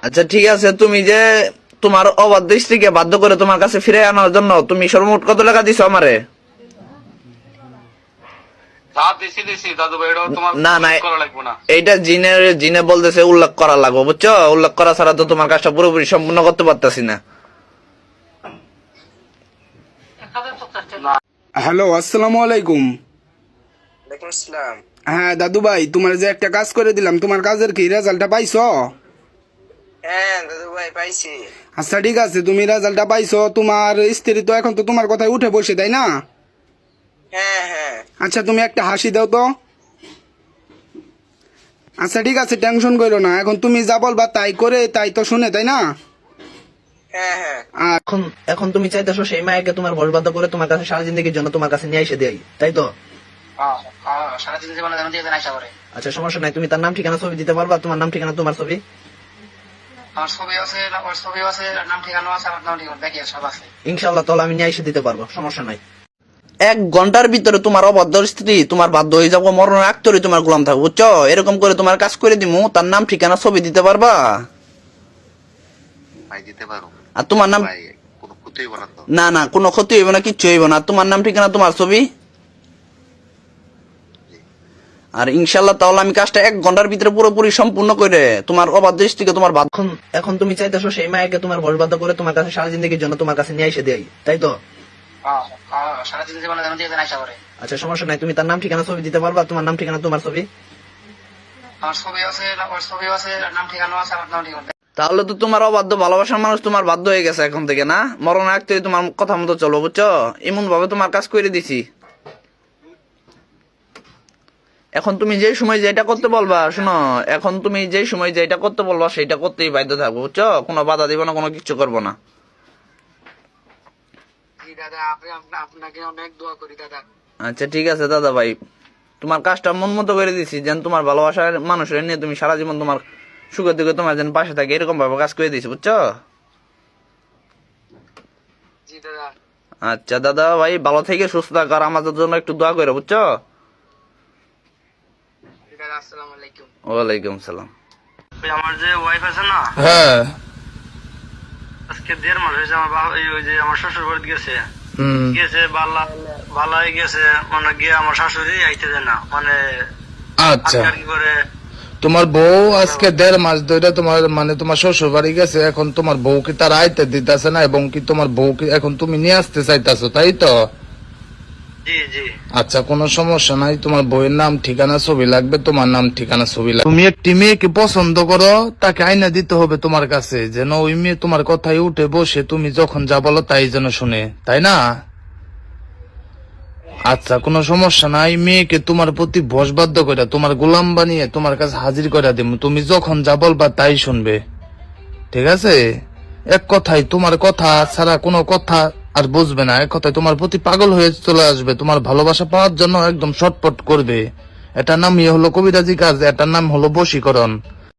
আচ্ছা ঠিক আছে, তুমি যে তোমার অবাধ্য স্ত্রীকে বাধ্য করে তোমার কাছে ফিরে আনার জন্য তুমি সর্বমোট কত টাকা দিছো আমারে? না না, এইটা জিনে বলতেছে উল্লেখ করা লাগবে, বুঝছো? উল্লেখ করা ছাড়া তো তোমার কাজটা পুরোপুরি সম্পূর্ণ করতে পারতাছি না। হ্যালো, আসসালামু আলাইকুম। হ্যাঁ দাদু ভাই, তোমার যে একটা কাজ করে দিলাম, তোমার কাজের কি রেজাল্টটা পাইছো? হ্যাঁ দাদু ভাই পাইছি। আচ্ছা ঠিক আছে, তুমি রেজাল্টটা পাইছো। তোমার স্ত্রী তো এখন তো তোমার কথায় উঠে বসে, তাই না? হ্যাঁ হ্যাঁ। আচ্ছা তুমি একটা হাসি দাও তো। আচ্ছা ঠিক আছে, টেনশন করো না। এখন তুমি যা বলবা তাই করে, তাই তো শুনে, তাই না? হ্যাঁ হ্যাঁ। আর এখন এখন তুমি চাইতেছো সেই মায়াকে তোমার বশবাধ্য করে তোমার কাছে সারা জিন্দগির জন্য তোমার কাছে নিয়ে এসে দেই, তাই তো? সারাদিন জীবনে যেন দিয়ে আশা করে। আচ্ছা সমস্যা নাই, তুমি তার নাম ঠিকানা ছবি দিতে পারবা? তোমার নাম ঠিকানা, তোমার ছবি? আমার ছবি আছে, ওর ছবি আছে, নাম ঠিকানা আছে, আমার নাম ঠিকানা দেখি সব আছে। ইনশাল্লাহ তাহলে আমি নিয়ে এসে দিতে পারবো, সমস্যা নাই। 1 ঘন্টার ভিতরে তোমার অবাধ্য স্ত্রী তোমার বাধ্য হয়ে যাবো, মরণ আগ তোরই তোমার গোলাম থাকবো, বুঝছো? এরকম করে তোমার কাজ করে দিমু, তার নাম ঠিকানা ছবি দিতে পারবা? ভাই দিতে পারো। আর তোমার নাম? ভাই কোনো ক্ষতি হইব না তো? না না, কোনো ক্ষতি হইব না, কিচ্ছু হইব না। তোমার নাম ঠিকানা, তোমার ছবি। আর ইনশাল্লাহ তাহলে আমি কাজটা 1 ঘন্টার ভিতরে পুরোপুরি সম্পূর্ণ করে তোমার অবাধ্য স্ত্রীকে তোমার এখন তুমি চাইতেছো সেই মায়াকে তোমার বশবাধ্য করে তোমার কাছে সারা জিন্দগির জন্য তোমার কাছে নিয়ে এসে দেই, তাই তো? সারাদিন জীবনে যেন দিয়ে আশা করে। আচ্ছা সমস্যা নাই, তুমি তার নাম ঠিকানা ছবি দিতে পারবা? তোমার নাম ঠিকানা, তোমার ছবি। আমার ছবি আছে, ওর ছবি আছে, নাম ঠিকানা আছে, আমার নাম ঠিকানা। তাহলে তো তোমার অবাধ্য ভালোবাসার মানুষ তোমার বাধ্য হয়ে গেছে এখন থেকে, না? মরণ আগ থেকে তোমার কথা মতো চলো, বুঝছো? এমন ভাবে তোমার কাজ করে দিছি। এখন তুমি যে সময় যেটা করতে বলবা, শোনো, এখন তুমি যে সময় যেটা করতে বলবা সেটা করতেই বাধ্য থাকবো, বুঝছো? কোনো বাধা দিব না, কোনো কিছু করবো না। জি দাদা, আপনাকে অনেক দোয়া করি দাদা। আচ্ছা ঠিক আছে দাদা ভাই, তোমার কাজটা মন মতো করে দিছি, যেন তোমার ভালোবাসার মানুষের নিয়ে তুমি সারা জীবন তোমার সুখের দিকে তোমার যেন পাশে থাকে, এরকম ভাবে কাজ করে দিছি, বুঝছো? জি দাদা। আচ্ছা দাদা ভাই, ভালো থেকে সুস্থ থাকো, আর আমাদের জন্য একটু দোয়া করো, বুঝছো? দাদা আসসালামু আলাইকুম। ওয়ালাইকুম সালাম। আমার যে ওয়াইফ আছে না, হ্যাঁ। আজকে 1.5 মাস হয়েছে আমার ওই যে আমার শ্বশুর বাড়িতে গেছে, বালা হয়ে গেছে, মানে গিয়ে আমার শাশুড়ি আইতে দেয় না, মানে আচ্ছা, কি করে। তোমার বউ আজকে 1.5 মাস ধরে তোমার মানে তোমার শ্বশুর বাড়ি গেছে। এখন তোমার বউ কি তার আইতে দিতেছে না, এবং কি তোমার বউ কি এখন তুমি নিয়ে আসতে চাইতেছো, তাই তো? জি জি। আচ্ছা কোনো সমস্যা নাই, তোমার বইয়ের নাম ঠিকানা ছবি লাগবে, তোমার নাম ঠিকানা ছবি লাগবে। তুমি একটি মেয়েকে পছন্দ করো, তাকে আইনা দিতে হবে তোমার কাছে, যেন ওই মেয়ে তোমার কথায় উঠে বসে, তুমি যখন যা বলো তাই যেন শুনে, তাই না? আচ্ছা কোনো সমস্যা নাই, মেয়েকে তোমার প্রতি বশবাধ্য করে তোমার গোলাম বানিয়ে তোমার কাছে হাজির করে দিব, তুমি যখন যা বলবা তাই শুনবে, ঠিক আছে? এক কথায় তোমার কথা ছাড়া কোনো কথা আর বুঝবে না, এক কথায় তোমার প্রতি পাগল হয়ে চলে আসবে, তোমার ভালোবাসা পাওয়ার জন্য একদম ছটপট করবে। এটার নামই হলো কবিরাজি কাজ, এটার নাম হলো বশীকরণ।